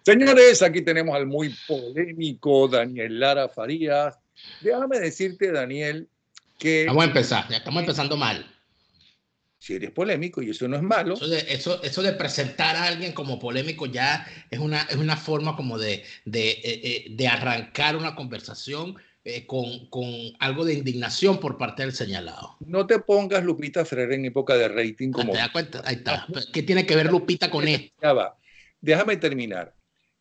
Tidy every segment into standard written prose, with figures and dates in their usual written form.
Señores, aquí tenemos al muy polémico Daniel Lara Farías. Déjame decirte, Daniel, que Vamos a empezar, ya estamos empezando mal. si eres polémico, y eso no es malo. Eso de presentar a alguien como polémico ya es una forma como de arrancar una conversación con algo de indignación por parte del señalado. No te pongas Lupita Ferrer en época de rating como... ¿Te das cuenta? Ahí está. ¿Qué tiene que ver Lupita con esto? Ya va. Déjame terminar.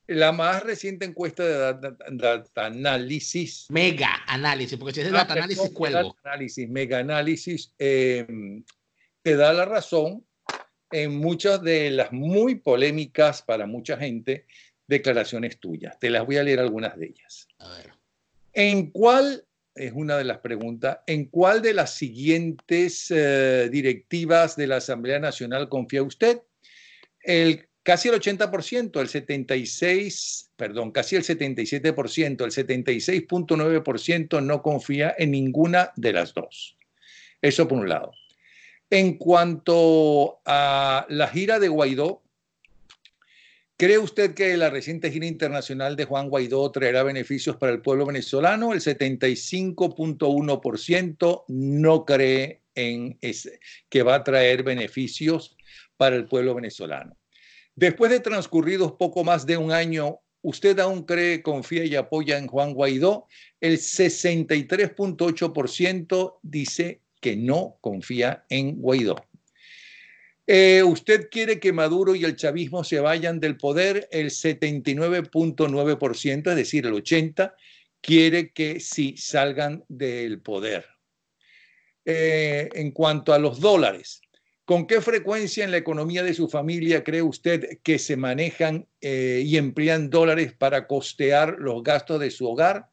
La más reciente encuesta de Data Análisis... Mega análisis, porque si es de Data Análisis, cuelgo. Mega Análisis, te da la razón en muchas de las muy polémicas para mucha gente declaraciones tuyas. Te las voy a leer algunas de ellas. A ver. ¿En cuál, es una de las preguntas, en cuál de las siguientes directivas de la Asamblea Nacional confía usted? Casi el 80%, casi el 77%, el 76.9% no confía en ninguna de las dos. Eso por un lado. En cuanto a la gira de Guaidó, ¿cree usted que la reciente gira internacional de Juan Guaidó traerá beneficios para el pueblo venezolano? El 75.1% no cree que va a traer beneficios para el pueblo venezolano. Después de transcurridos poco más de un año, ¿usted aún cree, confía y apoya en Juan Guaidó? El 63.8% dice que no confía en Guaidó. ¿Usted quiere que Maduro y el chavismo se vayan del poder? El 79.9%, es decir, el 80%, quiere que sí salgan del poder. En cuanto a los dólares, ¿con qué frecuencia en la economía de su familia cree usted que se manejan y emplean dólares para costear los gastos de su hogar?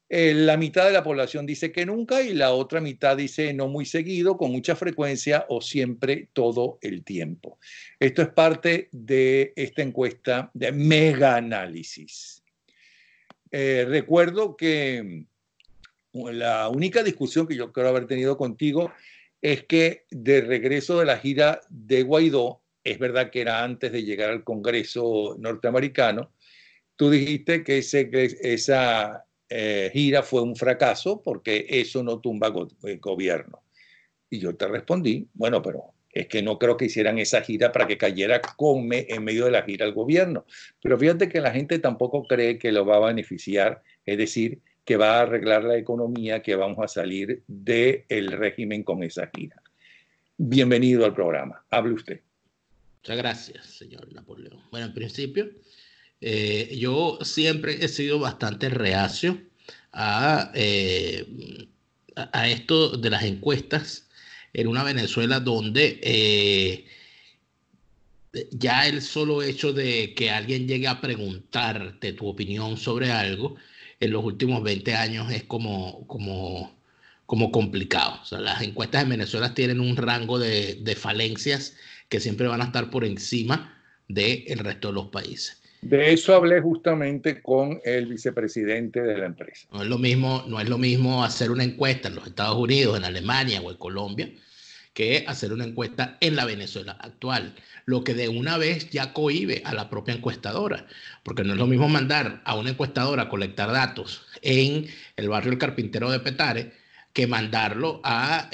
La mitad de la población dice que nunca y la otra mitad dice no muy seguido, con mucha frecuencia o siempre todo el tiempo. Esto es parte de esta encuesta de Mega Análisis. Recuerdo que la única discusión que yo creo haber tenido contigo es que de regreso de la gira de Guaidó, es verdad que era antes de llegar al Congreso norteamericano, tú dijiste que esa gira fue un fracaso porque eso no tumba gobierno. Y yo te respondí, bueno, pero es que no creo que hicieran esa gira para que cayera en medio de la gira el gobierno. Pero fíjate que la gente tampoco cree que lo va a beneficiar, es decir, que va a arreglar la economía, que vamos a salir del régimen con esa gira. Bienvenido al programa. Hable usted. Muchas gracias, señor Napoleón. Bueno, en principio, yo siempre he sido bastante reacio a esto de las encuestas en una Venezuela donde ya el solo hecho de que alguien llegue a preguntarte tu opinión sobre algo en los últimos 20 años es como complicado. O sea, las encuestas en Venezuela tienen un rango de falencias que siempre van a estar por encima del resto de los países. De eso hablé justamente con el vicepresidente de la empresa. No es lo mismo hacer una encuesta en los Estados Unidos, en Alemania o en Colombia, que hacer una encuesta en la Venezuela actual, lo que de una vez ya cohíbe a la propia encuestadora, porque no es lo mismo mandar a una encuestadora a colectar datos en el barrio El Carpintero de Petare que mandarlo a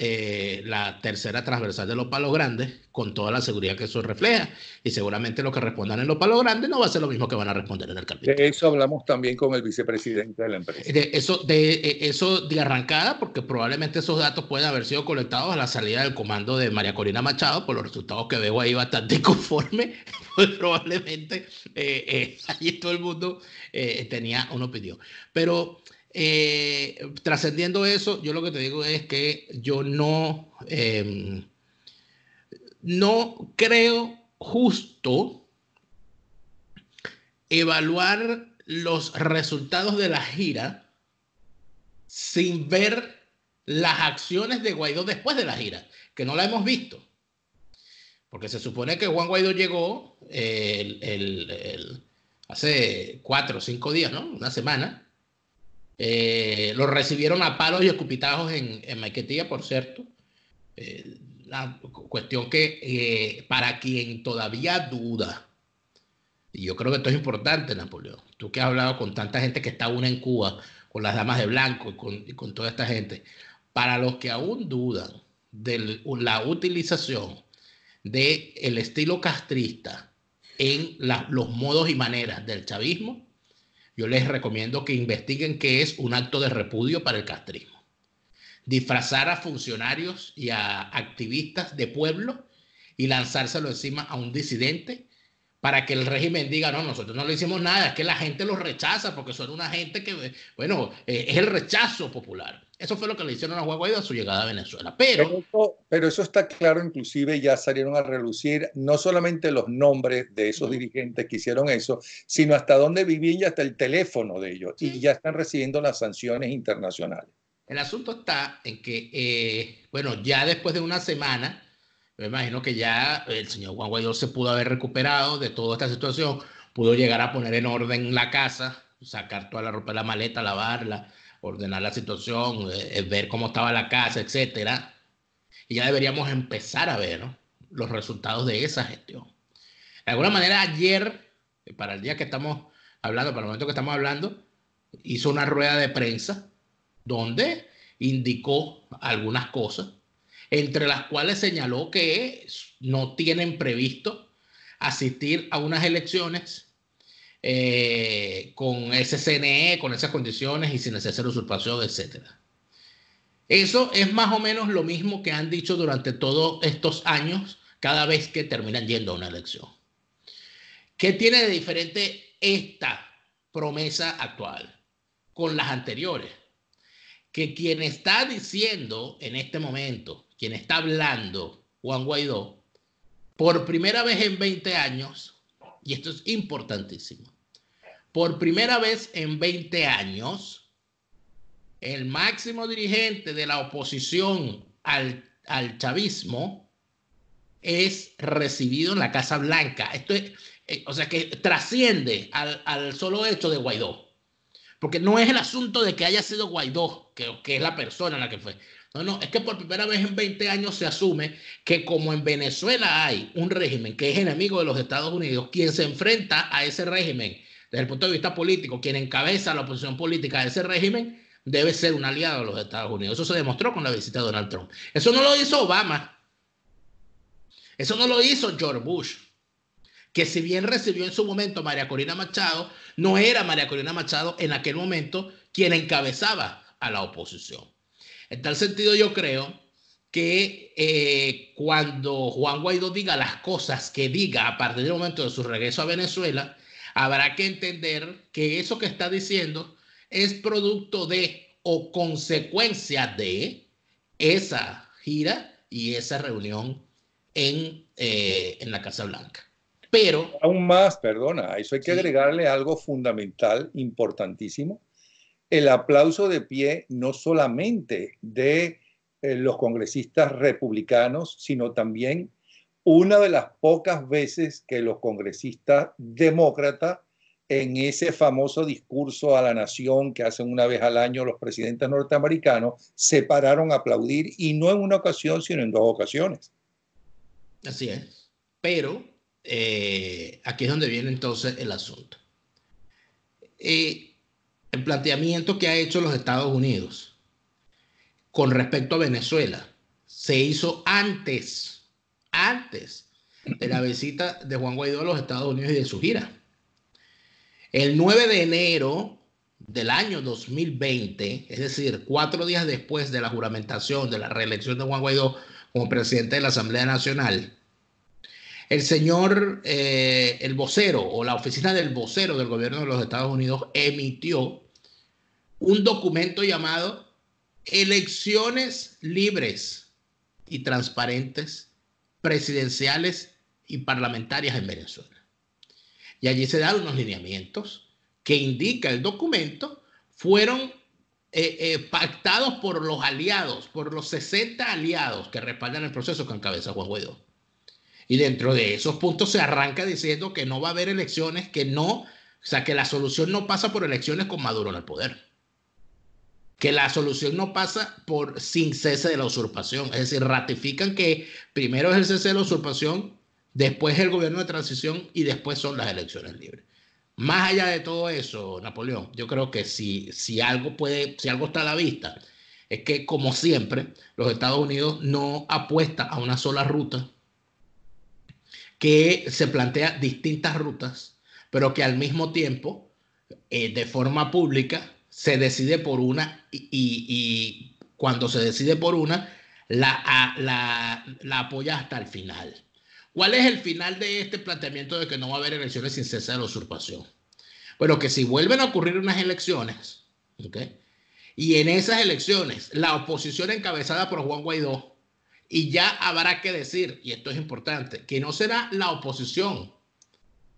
la tercera transversal de Los Palos Grandes, con toda la seguridad que eso refleja. Y seguramente lo que respondan en Los Palos Grandes no va a ser lo mismo que van a responder en el Carpintero. De eso hablamos también con el vicepresidente de la empresa. Eso de arrancada, porque probablemente esos datos pueden haber sido colectados a la salida del comando de María Corina Machado, por los resultados que veo ahí bastante inconforme, pues probablemente allí todo el mundo tenía una opinión. Pero trascendiendo eso, yo lo que te digo es que yo no creo justo evaluar los resultados de la gira sin ver las acciones de Guaidó después de la gira, que no la hemos visto. Porque se supone que Juan Guaidó llegó hace 4 o 5 días, ¿no? Una semana. Lo recibieron a palos y escupitajos en Maiquetía, por cierto. La cuestión que para quien todavía duda Y yo creo que esto es importante, Napoleón. Tú que has hablado con tanta gente que está aún en Cuba, con las damas de blanco y con toda esta gente, para los que aún dudan de la utilización del estilo castrista en los modos y maneras del chavismo, yo les recomiendo que investiguen qué es un acto de repudio para el castrismo. Disfrazar a funcionarios y a activistas de pueblo y lanzárselo encima a un disidente para que el régimen diga, no, nosotros no le hicimos nada, es que la gente los rechaza porque son una gente que, bueno, es el rechazo popular. Eso fue lo que le hicieron a Juan Guaidó a su llegada a Venezuela. Pero eso está claro, inclusive ya salieron a relucir no solamente los nombres de esos dirigentes que hicieron eso, sino hasta dónde vivían y hasta el teléfono de ellos, Sí. y ya están recibiendo las sanciones internacionales. El asunto está en que, bueno, ya después de una semana, me imagino que ya el señor Juan Guaidó se pudo haber recuperado de toda esta situación, pudo llegar a poner en orden la casa, sacar toda la ropa de la maleta, lavarla, ordenar la situación, ver cómo estaba la casa, etcétera. Y ya deberíamos empezar a ver, ¿no?, los resultados de esa gestión. De alguna manera, ayer, para el día que estamos hablando, para el momento que estamos hablando, hizo una rueda de prensa donde indicó algunas cosas, entre las cuales señaló que no tienen previsto asistir a unas elecciones con ese CNE, con esas condiciones y sin necesidad de usurpación, etc. Eso es más o menos lo mismo que han dicho durante todos estos años cada vez que terminan yendo a una elección. ¿Qué tiene de diferente esta promesa actual con las anteriores? Que quien está diciendo en este momento, quien está hablando, Juan Guaidó, por primera vez en 20 años, y esto es importantísimo, por primera vez en 20 años, el máximo dirigente de la oposición al chavismo es recibido en la Casa Blanca. Esto es, o sea, que trasciende al solo hecho de Guaidó. Porque no es el asunto de que haya sido Guaidó, que es la persona en la que fue. No, no, es que por primera vez en 20 años se asume que como en Venezuela hay un régimen que es enemigo de los Estados Unidos, quien se enfrenta a ese régimen desde el punto de vista político, quien encabeza la oposición política de ese régimen, debe ser un aliado de los Estados Unidos. Eso se demostró con la visita de Donald Trump. Eso no lo hizo Obama. Eso no lo hizo George Bush, que si bien recibió en su momento a María Corina Machado, no era María Corina Machado en aquel momento quien encabezaba a la oposición. En tal sentido, yo creo que cuando Juan Guaidó diga las cosas que diga a partir del momento de su regreso a Venezuela, habrá que entender que eso que está diciendo es producto de o consecuencia de esa gira y esa reunión en la Casa Blanca. Pero aún más, perdona, a eso hay que sí, agregarle algo fundamental, importantísimo, el aplauso de pie no solamente de los congresistas republicanos, sino también una de las pocas veces que los congresistas demócratas, en ese famoso discurso a la nación que hacen una vez al año los presidentes norteamericanos, se pararon a aplaudir, y no en una ocasión, sino en dos ocasiones. así es. Pero aquí es donde viene entonces el asunto. El planteamiento que ha hecho los Estados Unidos con respecto a Venezuela se hizo antes de la visita de Juan Guaidó a los Estados Unidos y de su gira. El 9 de enero del año 2020, es decir, 4 días después de la juramentación de la reelección de Juan Guaidó como presidente de la Asamblea Nacional, el señor, el vocero o la oficina del vocero del gobierno de los Estados Unidos emitió un documento llamado Elecciones libres y transparentes, presidenciales y parlamentarias en Venezuela. Y allí se dan unos lineamientos que indica el documento, fueron pactados por los aliados, por los 60 aliados que respaldan el proceso que encabeza Juan Guaidó. Y dentro de esos puntos se arranca diciendo que no va a haber elecciones, que la solución no pasa por elecciones con Maduro en el poder. Que la solución no pasa por sin cese de la usurpación. Es decir, ratifican que primero es el cese de la usurpación, después el gobierno de transición y después son las elecciones libres. Más allá de todo eso, Napoleón, yo creo que si algo está a la vista, es que como siempre, los Estados Unidos no apuesta a una sola ruta, que se plantea distintas rutas, pero que al mismo tiempo, de forma pública, se decide por una y cuando se decide por una, la apoya hasta el final. ¿Cuál es el final de este planteamiento de que no va a haber elecciones sin cese de la usurpación? Bueno, que si vuelven a ocurrir unas elecciones, ¿okay? Y en esas elecciones la oposición encabezada por Juan Guaidó, y ya habrá que decir, y esto es importante, que no será la oposición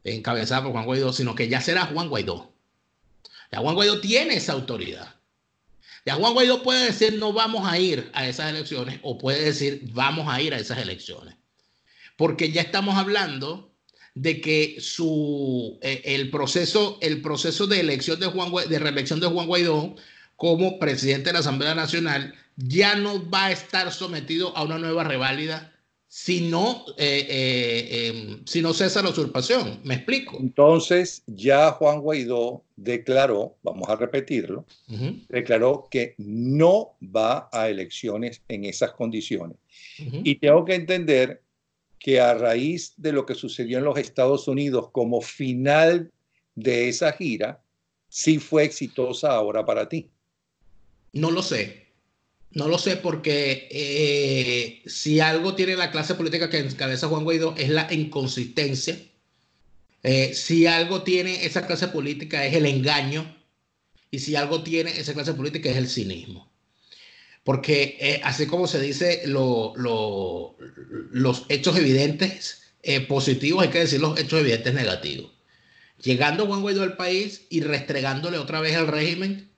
encabezada por Juan Guaidó, sino que ya será Juan Guaidó. Ya Juan Guaidó tiene esa autoridad. Ya Juan Guaidó puede decir no vamos a ir a esas elecciones o puede decir vamos a ir a esas elecciones. Porque ya estamos hablando de que el proceso de elección de reelección de Juan Guaidó como presidente de la Asamblea Nacional ya no va a estar sometido a una nueva reválida si no cesa la usurpación. ¿Me explico? Entonces ya Juan Guaidó declaró, vamos a repetirlo, declaró que no va a elecciones en esas condiciones. Y tengo que entender que a raíz de lo que sucedió en los Estados Unidos como final de esa gira, sí fue exitosa ahora para ti. No lo sé. No lo sé porque si algo tiene la clase política que encabeza Juan Guaidó es la inconsistencia. Si algo tiene esa clase política es el engaño. Y si algo tiene esa clase política es el cinismo. Porque así como se dice los hechos evidentes positivos, hay que decir los hechos evidentes negativos. Llegando Juan Guaidó al país y restregándole otra vez el régimen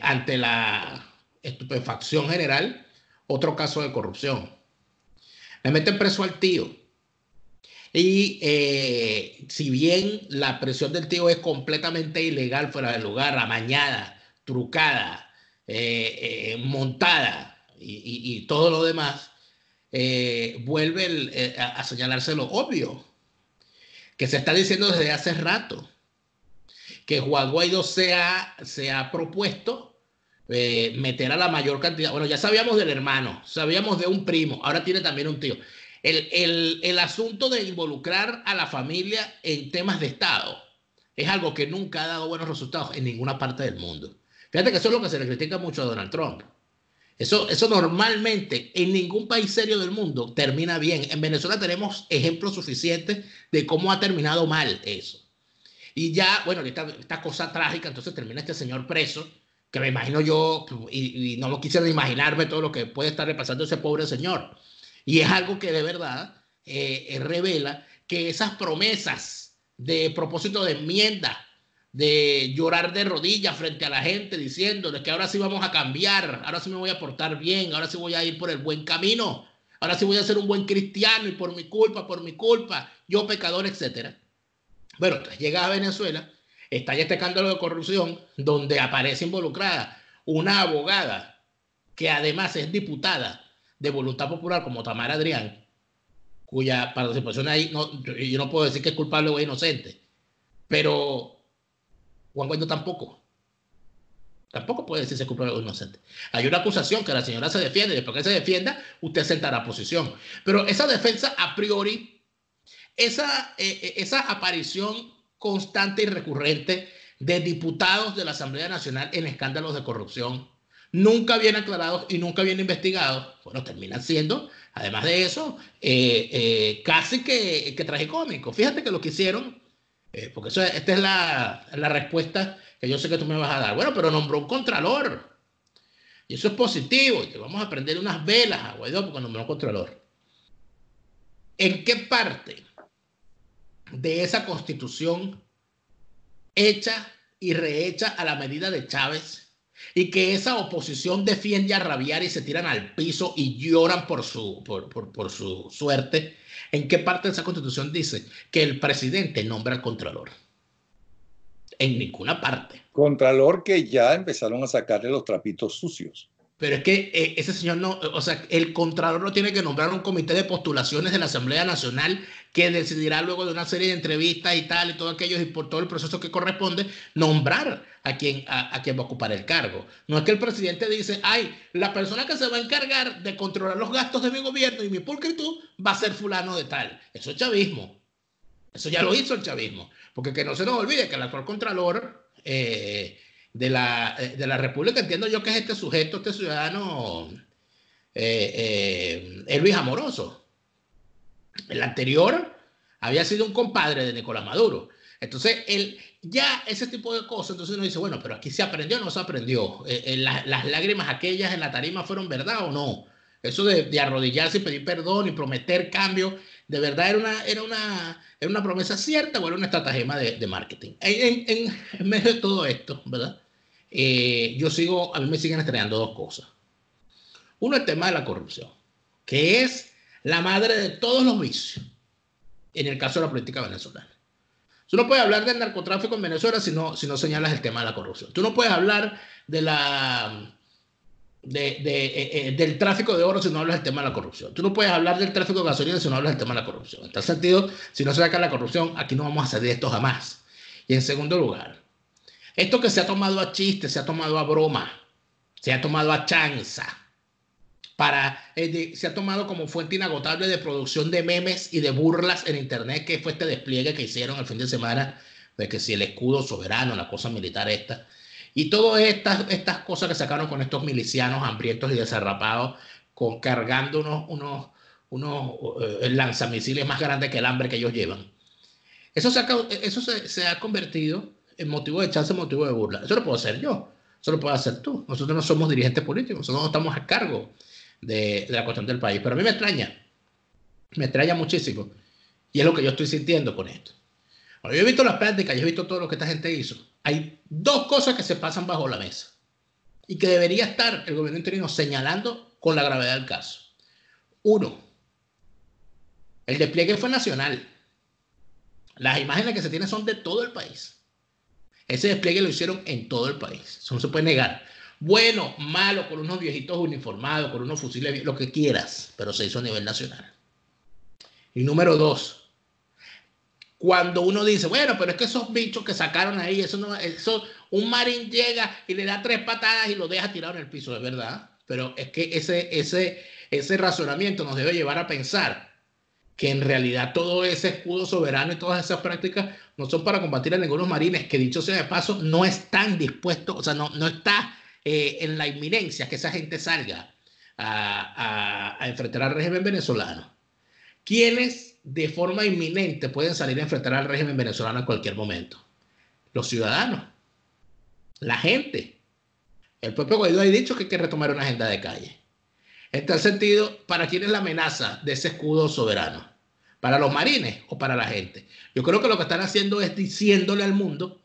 ante la estupefacción general, otro caso de corrupción. Le meten preso al tío. Y si bien la presión del tío es completamente ilegal, fuera de lugar, amañada, trucada, montada y todo lo demás, vuelve a señalarse lo obvio, que se está diciendo desde hace rato, que Juan Guaidó se ha propuesto meter a la mayor cantidad. Bueno, ya sabíamos del hermano, sabíamos de un primo, ahora tiene también un tío. El asunto de involucrar a la familia en temas de Estado es algo que nunca ha dado buenos resultados en ninguna parte del mundo. Fíjate que eso es lo que se le critica mucho a Donald Trump. Eso normalmente en ningún país serio del mundo termina bien. En Venezuela tenemos ejemplos suficientes de cómo ha terminado mal eso. Y ya, bueno, esta cosa trágica, entonces termina este señor preso, que me imagino yo, y no lo quisiera imaginarme todo lo que puede estar repasando ese pobre señor. Y es algo que de verdad revela que esas promesas de propósito de enmienda, de llorar de rodillas frente a la gente, diciéndoles que ahora sí vamos a cambiar, ahora sí me voy a portar bien, ahora sí voy a ir por el buen camino, ahora sí voy a ser un buen cristiano y por mi culpa, yo pecador, etcétera. Bueno, llega a Venezuela, está ya este escándalo de corrupción donde aparece involucrada una abogada que además es diputada de Voluntad Popular como Tamara Adrián, cuya participación ahí, yo no puedo decir que es culpable o inocente, pero Juan Guaidó tampoco puede decirse culpable o inocente. Hay una acusación que la señora se defiende y después que se defienda, usted sentará posición. Pero esa defensa a priori, esa aparición constante y recurrente de diputados de la Asamblea Nacional en escándalos de corrupción, nunca bien aclarados y nunca bien investigados, bueno, terminan siendo, además de eso, casi que tragicómico. Fíjate que lo que hicieron, porque esta es la respuesta que yo sé que tú me vas a dar. Bueno, pero nombró un contralor. Y eso es positivo. Y te vamos a prender unas velas a Guaidó porque nombró un contralor. ¿En qué parte de esa constitución hecha y rehecha a la medida de Chávez y que esa oposición defiende a rabiar y se tiran al piso y lloran por su suerte, en qué parte de esa constitución dice que el presidente nombra al contralor? En ninguna parte. Contralor que ya empezaron a sacarle los trapitos sucios. Pero es que ese señor no, o sea, el Contralor no tiene que nombrar un comité de postulaciones de la Asamblea Nacional que decidirá luego de una serie de entrevistas y tal, y todo aquello, y por todo el proceso que corresponde, nombrar a quien va a ocupar el cargo. No es que el presidente dice, ay, la persona que se va a encargar de controlar los gastos de mi gobierno y mi pulcritud va a ser fulano de tal. Eso es chavismo. Eso ya lo hizo el chavismo. Porque que no se nos olvide que el actual Contralor de la República, entiendo yo que es este sujeto, este ciudadano, es Luis Amoroso. El anterior había sido un compadre de Nicolás Maduro. Entonces, ya ese tipo de cosas, entonces uno dice, bueno, pero aquí se aprendió o no se aprendió. Las lágrimas aquellas en la tarima fueron verdad o no. Eso de arrodillarse y pedir perdón y prometer cambio, ¿de verdad era una promesa cierta o era una estratagema de marketing? En medio de todo esto, ¿verdad? A mí me siguen extrañando dos cosas. Uno, el tema de la corrupción, que es la madre de todos los vicios en el caso de la política venezolana. Tú no puedes hablar del narcotráfico en Venezuela si no señalas el tema de la corrupción. Tú no puedes hablar del tráfico de oro si no hablas del tema de la corrupción. Tú no puedes hablar del tráfico de gasolina si no hablas del tema de la corrupción. En tal sentido, si no se saca la corrupción, aquí no vamos a salir de esto jamás. Y en segundo lugar, esto que se ha tomado a chiste, se ha tomado a broma, se ha tomado a chanza, se ha tomado como fuente inagotable de producción de memes y de burlas en internet, que fue este despliegue que hicieron el fin de semana, de que si el escudo soberano, la cosa militar esta, y todas estas cosas que sacaron con estos milicianos hambrientos y desarrapados, cargando unos lanzamisiles más grandes que el hambre que ellos llevan. Eso se ha convertido en motivo de chanza, motivo de burla. Eso lo puedo hacer yo, eso lo puedes hacer tú. Nosotros no somos dirigentes políticos, nosotros no estamos a cargo de la cuestión del país. Pero a mí me extraña muchísimo. Y es lo que yo estoy sintiendo con esto. Cuando yo he visto las prácticas, yo he visto todo lo que esta gente hizo. Hay dos cosas que se pasan bajo la mesa y que debería estar el gobierno interino señalando con la gravedad del caso. Uno, el despliegue fue nacional. Las imágenes que se tienen son de todo el país. Ese despliegue lo hicieron en todo el país. Eso no se puede negar. Bueno, malo, con unos viejitos uniformados, con unos fusiles, lo que quieras, pero se hizo a nivel nacional. Y número dos, cuando uno dice, bueno, pero es que esos bichos que sacaron ahí, un marín llega y le da 3 patadas y lo deja tirado en el piso, de verdad. Pero es que ese razonamiento nos debe llevar a pensar que en realidad todo ese escudo soberano y todas esas prácticas no son para combatir a ningunos marines, que dicho sea de paso, no están dispuestos, o sea, no está en la inminencia que esa gente salga a enfrentar al régimen venezolano. ¿Quiénes de forma inminente pueden salir a enfrentar al régimen venezolano en cualquier momento? Los ciudadanos, la gente. El propio Guaidó ha dicho que hay que retomar una agenda de calle. En tal sentido, ¿para quién es la amenaza de ese escudo soberano? ¿Para los marines o para la gente? Yo creo que lo que están haciendo es diciéndole al mundo,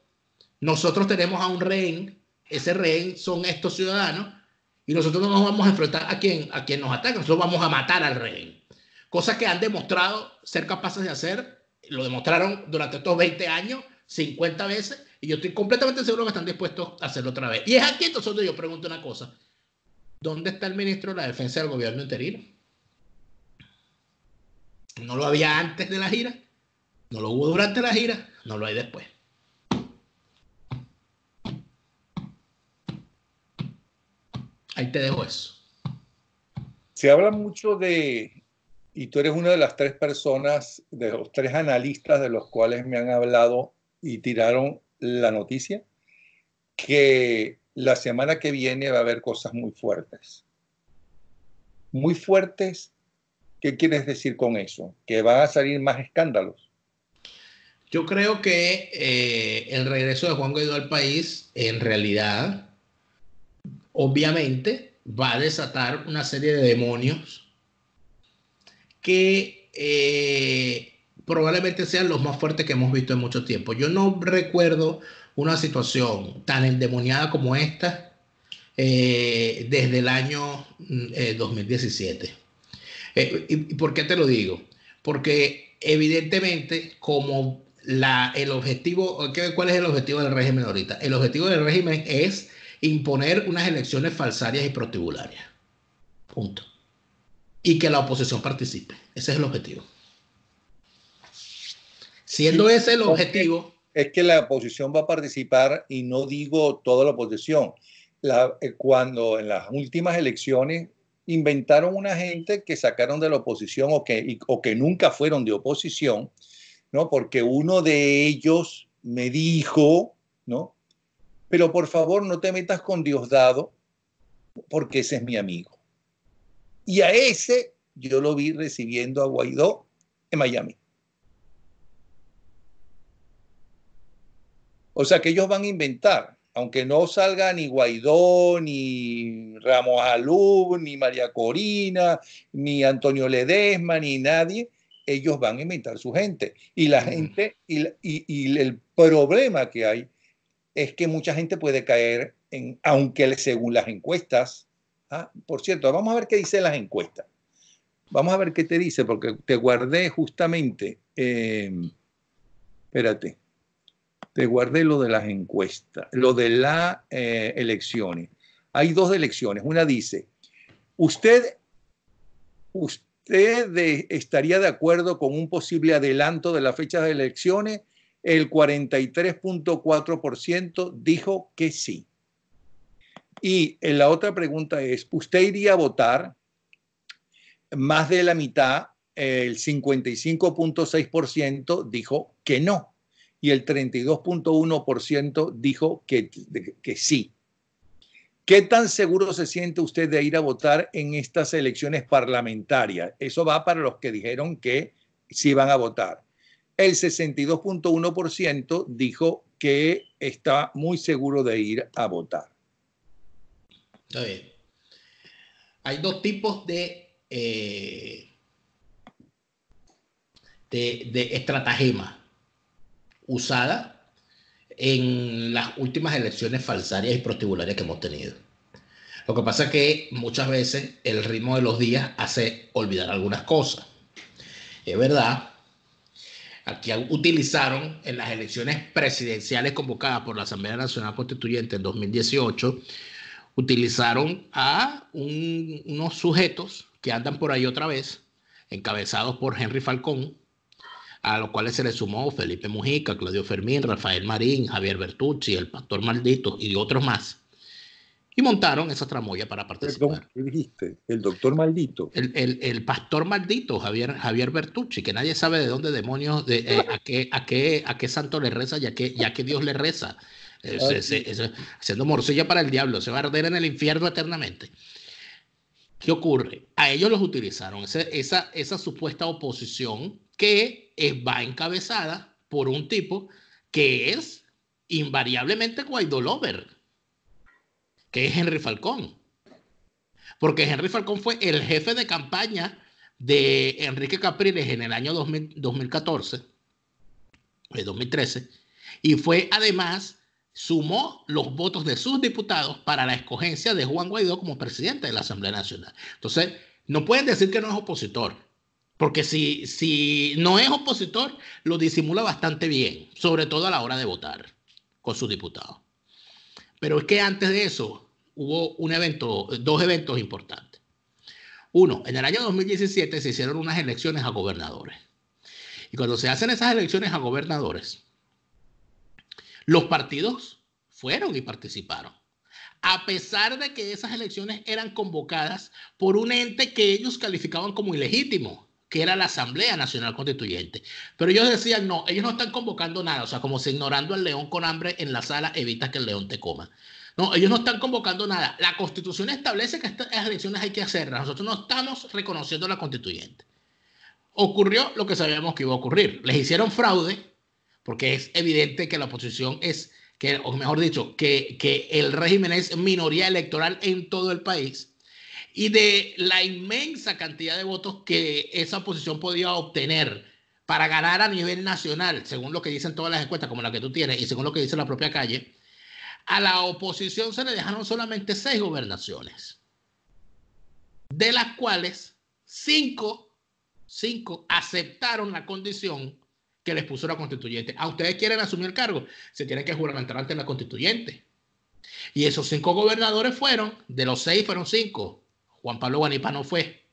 nosotros tenemos a un rehén, ese rehén son estos ciudadanos, y nosotros no nos vamos a enfrentar a quien nos ataca, nosotros vamos a matar al rehén. Cosa que han demostrado ser capaces de hacer, lo demostraron durante estos 20 años, 50 veces, y yo estoy completamente seguro que están dispuestos a hacerlo otra vez. Y es aquí entonces donde yo pregunto una cosa. ¿Dónde está el ministro de la Defensa del gobierno interino? ¿No lo había antes de la gira? ¿No lo hubo durante la gira? No lo hay después. Ahí te dejo eso. Se habla mucho y tú eres una de las 3 personas, de los 3 analistas de los cuales me han hablado y tiraron la noticia, que la semana que viene va a haber cosas muy fuertes. Muy fuertes, ¿qué quieres decir con eso? ¿Que van a salir más escándalos? Yo creo que el regreso de Juan Guaidó al país, en realidad, obviamente, va a desatar una serie de demonios que probablemente sean los más fuertes que hemos visto en mucho tiempo. Yo no recuerdo una situación tan endemoniada como esta desde el año 2017. ¿Y por qué te lo digo? Porque evidentemente ¿cuál es el objetivo del régimen ahorita? El objetivo del régimen es imponer unas elecciones falsarias y prostibularias. Punto. Y que la oposición participe. Ese es el objetivo. Siendo Sí, ese el objetivo... Es que la oposición va a participar, y no digo toda la oposición. Cuando en las últimas elecciones inventaron una gente que sacaron de la oposición o que nunca fueron de oposición, ¿no? Porque uno de ellos me dijo, ¿no? Pero por favor no te metas con Diosdado porque ese es mi amigo. Y a ese yo lo vi recibiendo a Guaidó en Miami. O sea que ellos van a inventar, aunque no salga ni Guaidó, ni Ramos Alú, ni María Corina, ni Antonio Ledesma, ni nadie, ellos van a inventar su gente. Y la gente, y el problema que hay es que mucha gente puede caer en, aunque según las encuestas, por cierto, vamos a ver qué dicen las encuestas. Vamos a ver qué te dice, porque te guardé justamente, espérate, te guardé lo de las encuestas, lo de las elecciones. Hay dos elecciones. Una dice, ¿usted estaría de acuerdo con un posible adelanto de la fecha de elecciones? El 43.4% dijo que sí. Y la otra pregunta es, ¿usted iría a votar? Más de la mitad, el 55.6% dijo que no. Y el 32.1% dijo que sí. ¿Qué tan seguro se siente usted de ir a votar en estas elecciones parlamentarias? Eso va para los que dijeron que sí van a votar. El 62.1% dijo que está muy seguro de ir a votar. Está bien. Hay dos tipos de estratagema usada en las últimas elecciones falsarias y prostibularias que hemos tenido. Lo que pasa es que muchas veces el ritmo de los días hace olvidar algunas cosas. Es verdad, aquí utilizaron en las elecciones presidenciales convocadas por la Asamblea Nacional Constituyente en 2018, utilizaron a unos sujetos que andan por ahí otra vez, encabezados por Henry Falcón, a los cuales se le sumó Felipe Mujica, Claudio Fermín, Rafael Marín, Javier Bertucci, el Pastor Maldito y otros más. Y montaron esa tramoya para participar. ¿Qué dijiste? El doctor maldito. El Pastor Maldito, Javier Bertucci, que nadie sabe de dónde demonios, a qué santo le reza y a qué Dios le reza. Haciendo morcilla para el diablo, se va a arder en el infierno eternamente. ¿Qué ocurre? A ellos los utilizaron, esa supuesta oposición que va encabezada por un tipo que es invariablemente Guaidó lover, que es Henry Falcón. Porque Henry Falcón fue el jefe de campaña de Enrique Capriles en el año 2014, 2013, y fue además, sumó los votos de sus diputados para la escogencia de Juan Guaidó como presidente de la Asamblea Nacional. Entonces, no pueden decir que no es opositor, porque si no es opositor, lo disimula bastante bien, sobre todo a la hora de votar con sus diputados. Pero es que antes de eso hubo dos eventos importantes. Uno, en el año 2017 se hicieron unas elecciones a gobernadores. Y cuando se hacen esas elecciones a gobernadores, los partidos fueron y participaron. A pesar de que esas elecciones eran convocadas por un ente que ellos calificaban como ilegítimo, que era la Asamblea Nacional Constituyente. Pero ellos decían, no, ellos no están convocando nada. O sea, como si ignorando al león con hambre en la sala evita que el león te coma. No, ellos no están convocando nada. La Constitución establece que estas elecciones hay que hacerlas. Nosotros no estamos reconociendo la Constituyente. Ocurrió lo que sabíamos que iba a ocurrir. Les hicieron fraude porque es evidente que la oposición o mejor dicho, que el régimen es minoría electoral en todo el país, y de la inmensa cantidad de votos que esa oposición podía obtener para ganar a nivel nacional, según lo que dicen todas las encuestas, como la que tú tienes, y según lo que dice la propia Calle, a la oposición se le dejaron solamente 6 gobernaciones, de las cuales 5 aceptaron la condición que les puso la constituyente. ¿A ustedes quieren asumir el cargo? Se tienen que juramentar ante la constituyente. Y esos 5 gobernadores fueron, de los 6 fueron 5. Juan Pablo Guanipa no fue.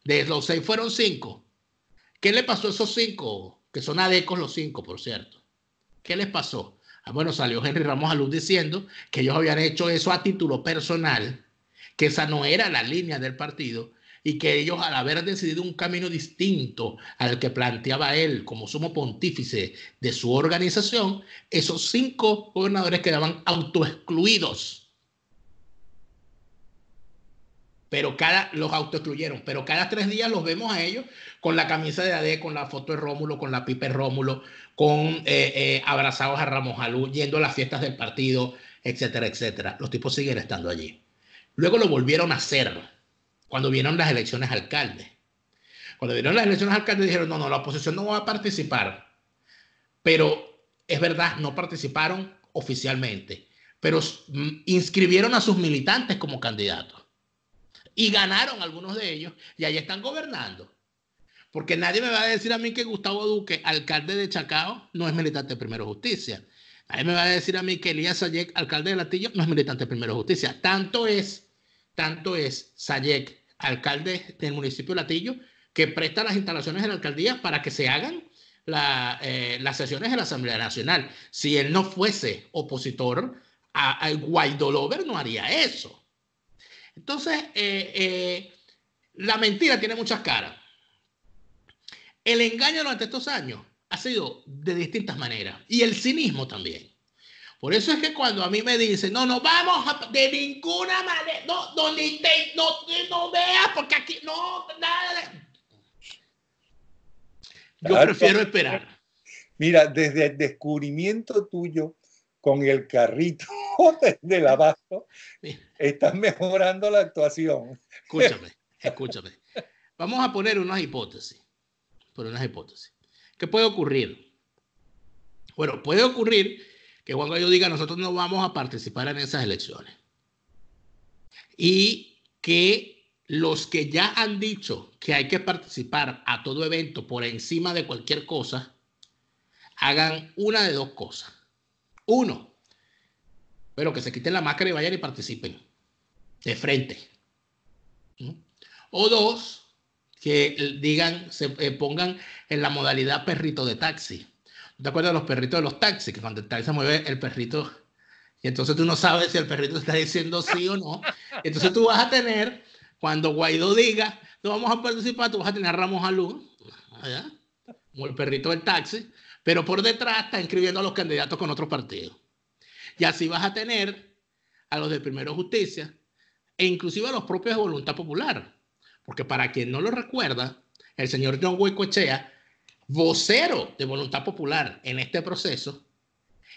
De los 6 fueron 5. ¿Qué le pasó a esos 5? Que son adecos los 5, por cierto. ¿Qué les pasó? Bueno, salió Henry Ramos Alud diciendo que ellos habían hecho eso a título personal, que esa no era la línea del partido y que ellos, al haber decidido un camino distinto al que planteaba él como sumo pontífice de su organización, esos 5 gobernadores quedaban autoexcluidos. Los autoexcluyeron, pero cada 3 días los vemos a ellos con la camisa de AD, con la foto de Rómulo, con la pipa de Rómulo, con abrazados a Ramos Alud, yendo a las fiestas del partido, etcétera, etcétera. Los tipos siguen estando allí. Luego lo volvieron a hacer cuando vieron las elecciones alcaldes. Cuando vieron las elecciones alcaldes dijeron, no, la oposición no va a participar. Pero es verdad, no participaron oficialmente, pero inscribieron a sus militantes como candidatos. Y ganaron algunos de ellos y ahí están gobernando. Porque nadie me va a decir a mí que Gustavo Duque, alcalde de Chacao, no es militante de Primero Justicia. Nadie me va a decir a mí que Elías Sayek, alcalde de Latillo, no es militante de Primero Justicia. Tanto es Sayek, alcalde del municipio de Latillo, que presta las instalaciones de la alcaldía para que se hagan las sesiones de la Asamblea Nacional. Si él no fuese opositor, al Guaidó Lover no haría eso. Entonces, la mentira tiene muchas caras. El engaño durante estos años ha sido de distintas maneras. Y el cinismo también. Por eso es que cuando a mí me dicen, no vamos de ninguna manera, no veas, porque aquí no, nada. Yo prefiero esperar. Mira, desde el descubrimiento tuyo con el carrito del abasto, estás mejorando la actuación. Escúchame. Vamos a poner unas hipótesis. ¿Qué puede ocurrir? Bueno, puede ocurrir que Juan Guaidó diga, nosotros no vamos a participar en esas elecciones. Y que los que ya han dicho que hay que participar a todo evento por encima de cualquier cosa, hagan una de 2 cosas. 1, pero que se quiten la máscara y vayan y participen de frente. O 2, que digan, se pongan en la modalidad perrito de taxi. ¿Te acuerdas de los perritos de los taxis? Que cuando el taxi se mueve, el perrito, y entonces tú no sabes si el perrito está diciendo sí o no. Entonces tú vas a tener, cuando Guaidó diga, no vamos a participar, tú vas a tener a Ramos Alud, allá, como el perrito del taxi, pero por detrás está inscribiendo a los candidatos con otros partidos. Y así vas a tener a los de Primero Justicia e inclusive a los propios de Voluntad Popular. Porque para quien no lo recuerda, el señor John Goicoechea, vocero de Voluntad Popular en este proceso,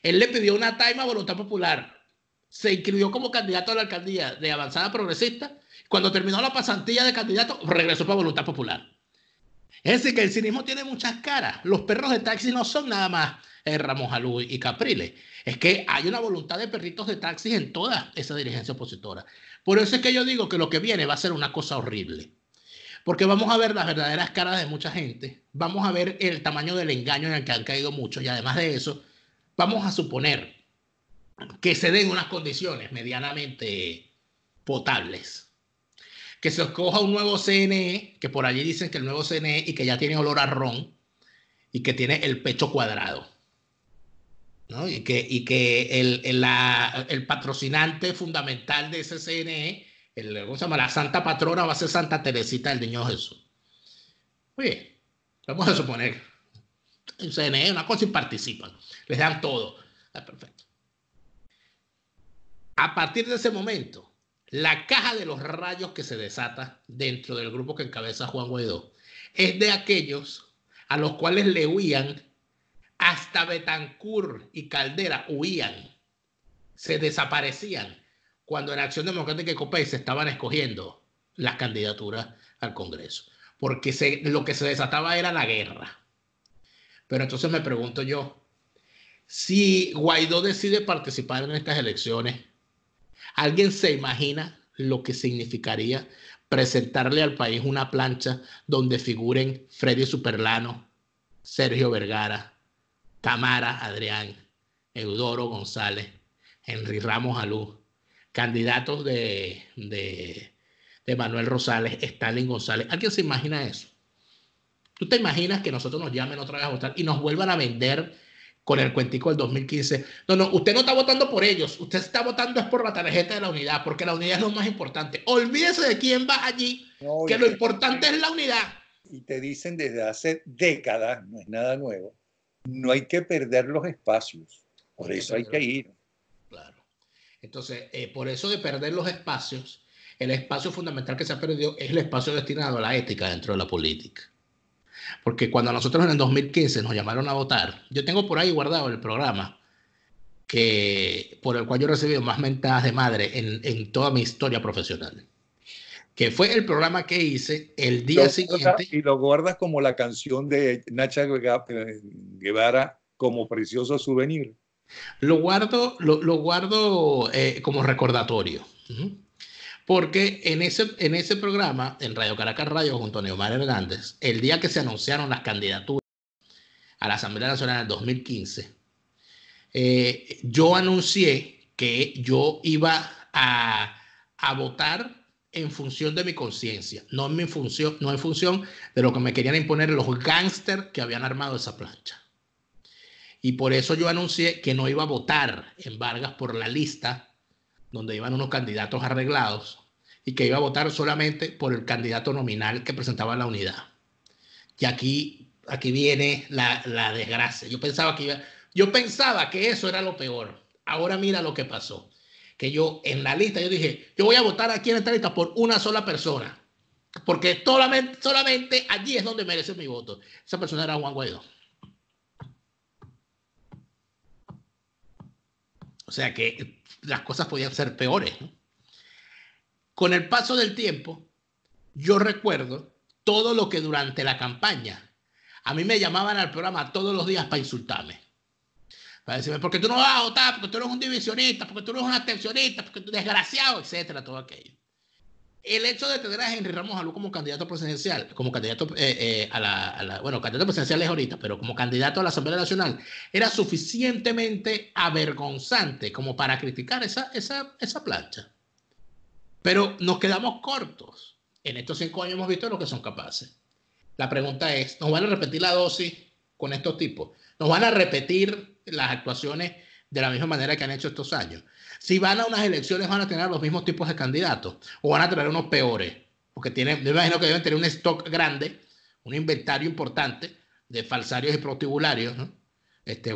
él le pidió una taima a Voluntad Popular, se inscribió como candidato a la alcaldía de Avanzada Progresista, cuando terminó la pasantía de candidato, regresó para Voluntad Popular. Es decir, que el cinismo tiene muchas caras. Los perros de taxi no son nada más Ramos Alud y Capriles. Es que hay una voluntad de perritos de taxi en toda esa dirigencia opositora. Por eso es que yo digo que lo que viene va a ser una cosa horrible. Porque vamos a ver las verdaderas caras de mucha gente, vamos a ver el tamaño del engaño en el que han caído muchos y además de eso, vamos a suponer que se den unas condiciones medianamente potables. Que se escoja un nuevo CNE, que por allí dicen que el nuevo CNE y que ya tiene olor a ron y que tiene el pecho cuadrado, ¿no? Y que el patrocinante fundamental de ese CNE, ¿cómo se llama? La santa patrona va a ser Santa Teresita del Niño Jesús. Oye, vamos a suponer el CNE, una cosa y participan, les dan todo. Perfecto. A partir de ese momento, la caja de los rayos que se desata dentro del grupo que encabeza Juan Guaidó es de aquellos a los cuales le huían, hasta Betancur y Caldera huían, se desaparecían cuando en Acción Democrática y COPEI se estaban escogiendo las candidaturas al Congreso, porque lo que se desataba era la guerra. Pero entonces me pregunto yo, si Guaidó decide participar en estas elecciones, ¿alguien se imagina lo que significaría presentarle al país una plancha donde figuren Freddy Superlano, Sergio Vergara, Tamara Adrián, Eudoro González, Henry Ramos Alú, candidatos de Manuel Rosales, Stalin González. ¿Alguien se imagina eso? ¿Tú te imaginas que nosotros nos llamen otra vez a votar y nos vuelvan a vender con el cuentico del 2015? No, no, usted no está votando por ellos, usted está votando es por la tarjeta de la unidad, porque la unidad es lo más importante. Olvídese de quién va allí, No, que lo importante es la unidad. Y te dicen desde hace décadas, no es nada nuevo, no hay que perder los espacios, por eso hay que ir. Claro. Entonces, por eso de perder los espacios, el espacio fundamental que se ha perdido es el espacio destinado a la ética dentro de la política. Porque cuando nosotros en el 2015 nos llamaron a votar, yo tengo por ahí guardado el programa por el cual yo he recibido más mentadas de madre en toda mi historia profesional, que fue el programa que hice el día siguiente. Y lo guardas como la canción de Nacha Guevara, como precioso souvenir. Lo guardo como recordatorio. Porque en ese programa, en Radio Caracas Radio, junto a Neomar Hernández, el día que se anunciaron las candidaturas a la Asamblea Nacional en el 2015, yo anuncié que yo iba a votar en función de mi conciencia, no en función de lo que me querían imponer los gángsters que habían armado esa plancha. Y por eso yo anuncié que no iba a votar en Vargas por la lista donde iban unos candidatos arreglados y que iba a votar solamente por el candidato nominal que presentaba la unidad. Y aquí viene la desgracia. Yo pensaba que eso era lo peor. Ahora mira lo que pasó. Que yo en la lista, yo dije, yo voy a votar aquí en esta lista por una sola persona. Porque solamente allí es donde merece mi voto. Esa persona era Juan Guaidó. O sea que las cosas podían ser peores, ¿no? Con el paso del tiempo, yo recuerdo todo lo que durante la campaña a mí me llamaban al programa todos los días para insultarme. Para decirme, porque tú no vas a votar, porque tú eres un divisionista, porque tú eres un abstencionista, porque tú eres desgraciado, etcétera, todo aquello. El hecho de tener a Henry Ramos Alú como candidato presidencial, como candidato candidato presidencial es ahorita, pero como candidato a la Asamblea Nacional, era suficientemente avergonzante como para criticar esa plancha. Pero nos quedamos cortos. En estos 5 años hemos visto lo que son capaces. La pregunta es, ¿nos van a repetir la dosis con estos tipos? ¿Nos van a repetir las actuaciones de la misma manera que han hecho estos años? Si van a unas elecciones, ¿van a tener los mismos tipos de candidatos? ¿O van a traer unos peores? Porque me imagino que deben tener un stock grande, un inventario importante de falsarios y prostibularios, ¿no?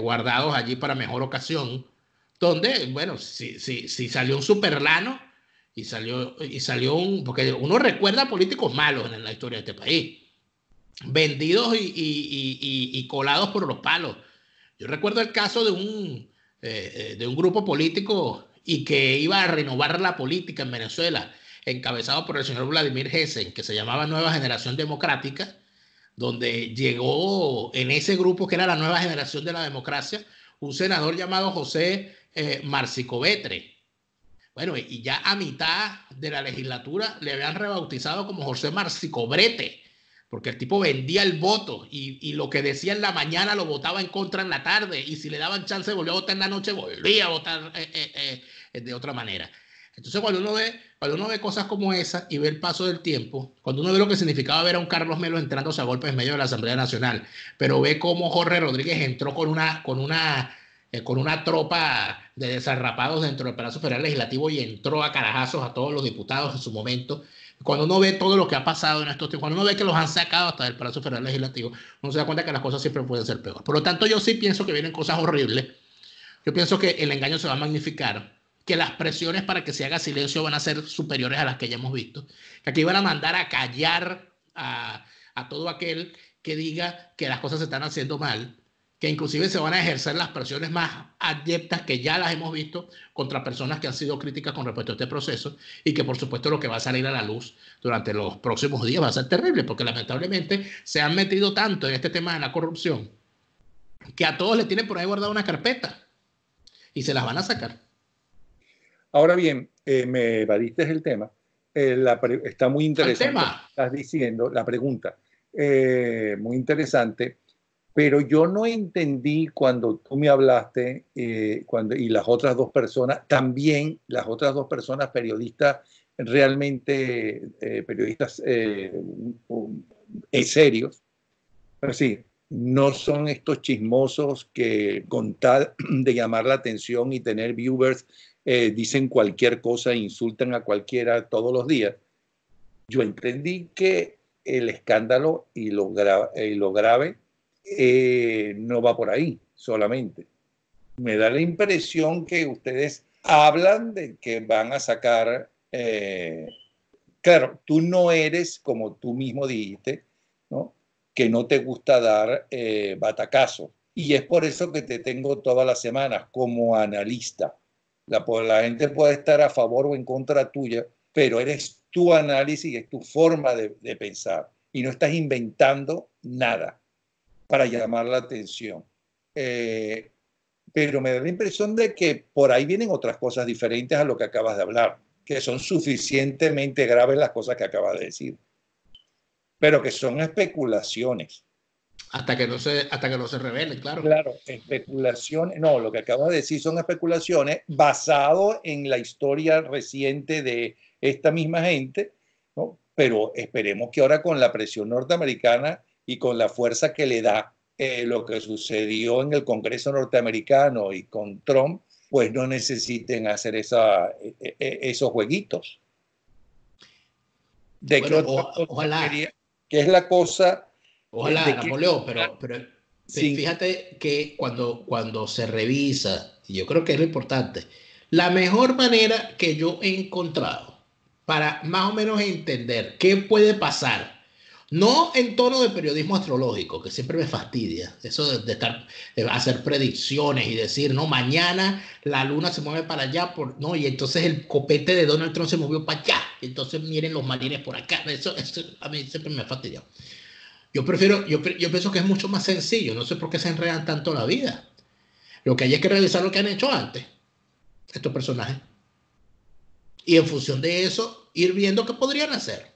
Guardados allí para mejor ocasión. Donde, bueno, si salió un superlano y salió porque uno recuerda políticos malos en la historia de este país, vendidos y colados por los palos. Yo recuerdo el caso de un grupo político y que iba a renovar la política en Venezuela, encabezado por el señor Vladimir Hessen, que se llamaba Nueva Generación Democrática, donde llegó en ese grupo que era la Nueva Generación de la Democracia un senador llamado José Marcicovetre. Bueno, y ya a mitad de la legislatura le habían rebautizado como José Marcicobrete, porque el tipo vendía el voto y lo que decía en la mañana lo votaba en contra en la tarde, y si le daban chance de volver a votar en la noche, volvía a votar de otra manera. Entonces cuando uno ve cosas como esas y ve el paso del tiempo, cuando uno ve lo que significaba ver a un Carlos Melo entrándose a golpes en medio de la Asamblea Nacional, pero ve cómo Jorge Rodríguez entró con una tropa de desarrapados dentro del Palacio Federal Legislativo y entró a carajazos a todos los diputados en su momento. Cuando uno ve todo lo que ha pasado en estos tiempos, cuando uno ve que los han sacado hasta del Palacio Federal Legislativo, uno se da cuenta que las cosas siempre pueden ser peor. Por lo tanto, yo sí pienso que vienen cosas horribles. Yo pienso que el engaño se va a magnificar, que las presiones para que se haga silencio van a ser superiores a las que ya hemos visto, que aquí van a mandar a callar a todo aquel que diga que las cosas se están haciendo mal, que inclusive se van a ejercer las presiones más adyectas que ya las hemos visto contra personas que han sido críticas con respecto a este proceso, y que por supuesto lo que va a salir a la luz durante los próximos días va a ser terrible, porque lamentablemente se han metido tanto en este tema de la corrupción que a todos les tienen por ahí guardada una carpeta y se las van a sacar. Ahora bien, me evadiste el tema. Está muy interesante. El tema. Estás diciendo la pregunta. Muy interesante. Pero yo no entendí cuando tú me hablaste, y las otras dos personas, también las otras dos personas periodistas, realmente periodistas serios, pero sí, no son estos chismosos que con tal de llamar la atención y tener viewers, dicen cualquier cosa e insultan a cualquiera todos los días. Yo entendí que el escándalo y lo grave no va por ahí solamente. Me da la impresión que ustedes hablan de que van a sacar, claro, tú no eres como tú mismo dijiste, ¿no? Que no te gusta dar batacazo. Y es por eso que te tengo todas las semanas como analista. La gente puede estar a favor o en contra tuya, pero eres tu análisis, es tu forma de pensar. Y no estás inventando nada para llamar la atención. Pero me da la impresión de que por ahí vienen otras cosas diferentes a lo que acabas de hablar, que son suficientemente graves las cosas que acabas de decir, pero que son especulaciones. Hasta que no se revele, claro. Claro, especulaciones, no, lo que acabas de decir son especulaciones basado en la historia reciente de esta misma gente, ¿no? Pero esperemos que ahora con la presión norteamericana y con la fuerza que le da lo que sucedió en el Congreso norteamericano y con Trump, pues no necesiten hacer esos jueguitos. ¿De Bueno, qué otra cosa ojalá. quería? ¿Qué es la cosa Ojalá, de que Napoleón, pero sin fíjate que cuando se revisa, y yo creo que es lo importante, la mejor manera que yo he encontrado para más o menos entender qué puede pasar, no en tono de periodismo astrológico, que siempre me fastidia, eso de hacer predicciones y decir, no, mañana la luna se mueve para allá, no, y entonces el copete de Donald Trump se movió para allá, y entonces miren los marines por acá, eso a mí siempre me ha fastidiado. Yo pienso que es mucho más sencillo, no sé por qué se enredan tanto la vida. Lo que hay es que revisar lo que han hecho antes, estos personajes, y en función de eso, ir viendo qué podrían hacer.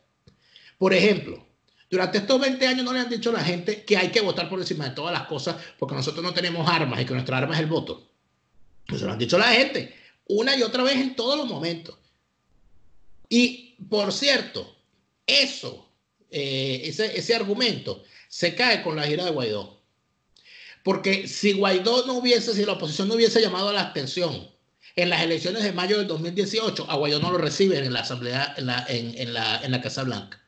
Por ejemplo, durante estos 20 años no le han dicho a la gente que hay que votar por encima de todas las cosas porque nosotros no tenemos armas y que nuestra arma es el voto. Eso lo han dicho a la gente una y otra vez en todos los momentos. Y, por cierto, ese argumento se cae con la gira de Guaidó. Porque si Guaidó no hubiese, si la oposición no hubiese llamado a la abstención en las elecciones de mayo del 2018, a Guaidó no lo reciben en la Asamblea, en la Casa Blanca.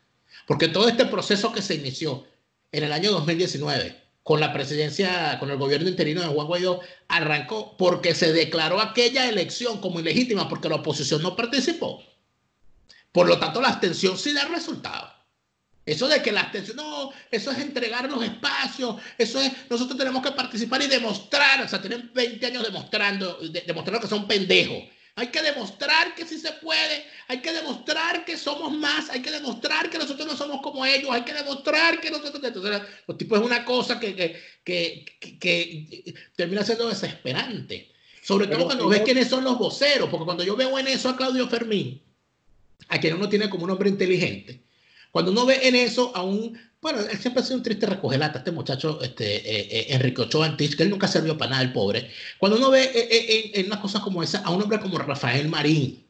Porque todo este proceso que se inició en el año 2019 con la presidencia, con el gobierno interino de Juan Guaidó, arrancó porque se declaró aquella elección como ilegítima porque la oposición no participó. Por lo tanto, la abstención sí da resultado. Eso de que la abstención, no, eso es entregar los espacios, eso es, nosotros tenemos que participar y demostrar, o sea, tienen 20 años demostrando que son pendejos. Hay que demostrar que sí se puede, hay que demostrar que somos más, hay que demostrar que nosotros no somos como ellos, hay que demostrar que nosotros... Entonces, los tipos es una cosa que termina siendo desesperante. Sobre todo cuando ves quiénes son los voceros, porque cuando yo veo en eso a Claudio Fermín, a quien uno tiene como un hombre inteligente, cuando uno ve en eso a bueno, él siempre ha sido un triste recogelata, este muchacho, Enrique Ochoa Antich, que él nunca sirvió para nada, el pobre. Cuando uno ve en una cosa como esa a un hombre como Rafael Marín,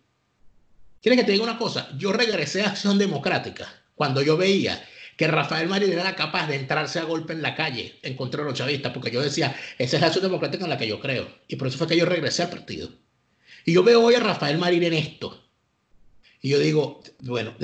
¿quieres que te diga una cosa? Yo regresé a Acción Democrática cuando yo veía que Rafael Marín era capaz de entrarse a golpe en la calle en contra de los chavistas, porque yo decía, esa es la Acción Democrática en la que yo creo. Y por eso fue que yo regresé al partido. Y yo veo hoy a Rafael Marín en esto. Y yo digo, bueno,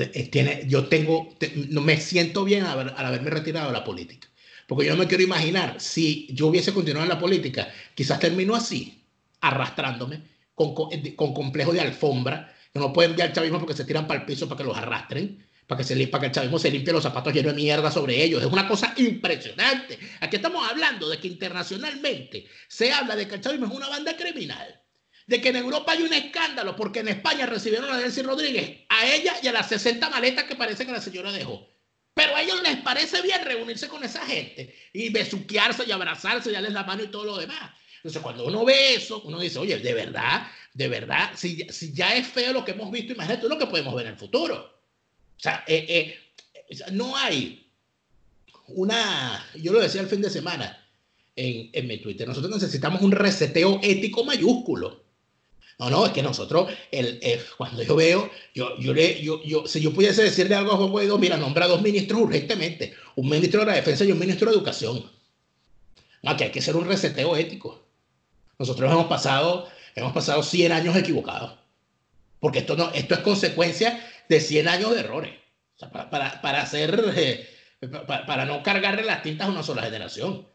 no me siento bien al haberme retirado de la política. Porque yo no me quiero imaginar si yo hubiese continuado en la política, quizás termino así, arrastrándome, con complejo de alfombra, que no pueden enviar al chavismo porque se tiran para el piso para que los arrastren, para que el chavismo se limpie los zapatos llenos de mierda sobre ellos. Es una cosa impresionante. Aquí estamos hablando de que internacionalmente se habla de que el chavismo es una banda criminal, de que en Europa hay un escándalo porque en España recibieron a Delcy Rodríguez, a ella y a las 60 maletas que parece que la señora dejó. Pero a ellos les parece bien reunirse con esa gente y besuquearse y abrazarse y darles la mano y todo lo demás. Entonces, cuando uno ve eso, uno dice, oye, de verdad, si ya es feo lo que hemos visto, imagínate lo que podemos ver en el futuro. O sea, no hay yo lo decía el fin de semana, en mi Twitter. Nosotros necesitamos un reseteo ético mayúsculo. No, es que nosotros, cuando yo veo, si yo pudiese decirle algo a Juan Guaidó, mira, nombra 2 ministros urgentemente, un ministro de la Defensa y un ministro de Educación. No, que hay que hacer un reseteo ético. Nosotros hemos pasado 100 años equivocados, porque esto es consecuencia de 100 años de errores. O sea, para no cargarle las tintas a una sola generación.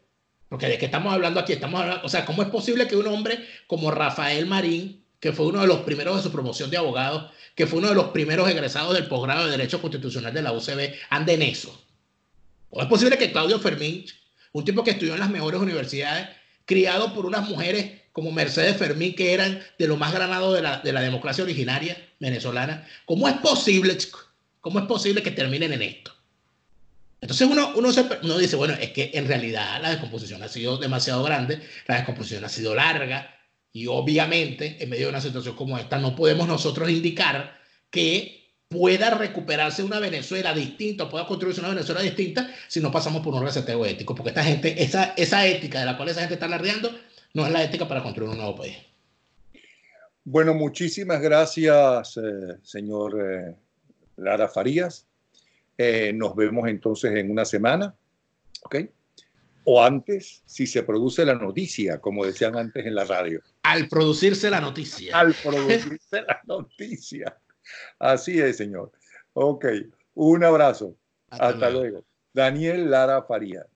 Porque de qué estamos hablando aquí, o sea, ¿cómo es posible que un hombre como Rafael Marín, que fue uno de los primeros de su promoción de abogados, que fue uno de los primeros egresados del posgrado de Derecho Constitucional de la UCB, ande en eso? ¿O es posible que Claudio Fermín, un tipo que estudió en las mejores universidades, criado por unas mujeres como Mercedes Fermín, que eran de lo más granado de la democracia originaria venezolana, ¿cómo es posible, chico? ¿Cómo es posible que terminen en esto? Entonces uno dice, bueno, es que en realidad la descomposición ha sido demasiado grande, la descomposición ha sido larga, y obviamente en medio de una situación como esta no podemos nosotros indicar que pueda recuperarse una Venezuela distinta, pueda construirse una Venezuela distinta si no pasamos por un reseteo ético, porque esta gente, esa ética de la cual esa gente está alardeando, no es la ética para construir un nuevo país. Bueno, muchísimas gracias, señor Lara Farías. Nos vemos entonces en una semana, ¿ok? O antes, si se produce la noticia, como decían antes en la radio. Al producirse la noticia. Al producirse la noticia. Así es, señor. Ok, un abrazo. Hasta luego. Daniel Lara Farías.